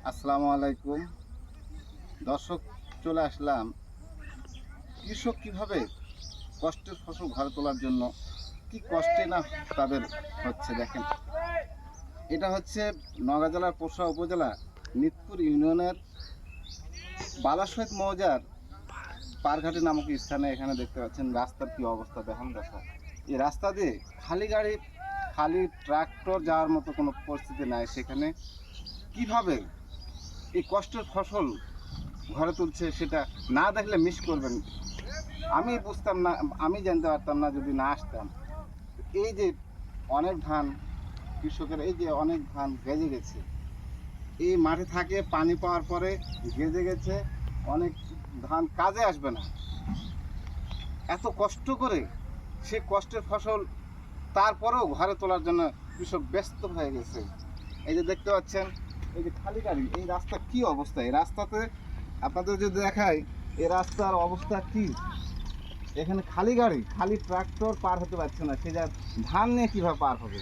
আসসালামু আলাইকুম দর্শক, চলে আসলাম কৃষক কিভাবে কষ্টের ফসল ঘরে তোলার জন্য কি কষ্টে না তাদের হচ্ছে। দেখেন, এটা হচ্ছে নওগাঁ জেলার পোশা উপজেলা নিতপুর ইউনিয়নের বালাসহিত মৌজার পারঘাটি নামক স্থানে। এখানে দেখতে পাচ্ছেন রাস্তার কি অবস্থা, দেখেন দেখা। এই রাস্তা দিয়ে খালি গাড়ি, খালি ট্রাক্টর যাওয়ার মতো কোনো পরিস্থিতি নাই। সেখানে কিভাবে এই কষ্টের ফসল ঘরে তুলছে সেটা না দেখলে মিস করবেন। আমি বুঝতাম না, আমি জানতে পারতাম না যদি না আসতাম। এই যে অনেক ধান, কৃষকের এই যে অনেক ধান গেজে গেছে, এই মাঠে থাকে পানি পাওয়ার পরে গেজে গেছে, অনেক ধান কাজে আসবে না। এত কষ্ট করে সে কষ্টের ফসল তারপরেও ঘরে তোলার জন্য কৃষক ব্যস্ত হয়ে গেছে। এই যে দেখতে পাচ্ছেন, এই যে খালি গাড়ি, এই রাস্তা কি অবস্থা। এই রাস্তাতে আপনাদের যদি দেখায় এই রাস্তার অবস্থা কি। এখানে খালি গাড়ি, খালি ট্রাক্টর পার হতে পারছে না, সে যা ধান নিয়ে কীভাবে পার হবে।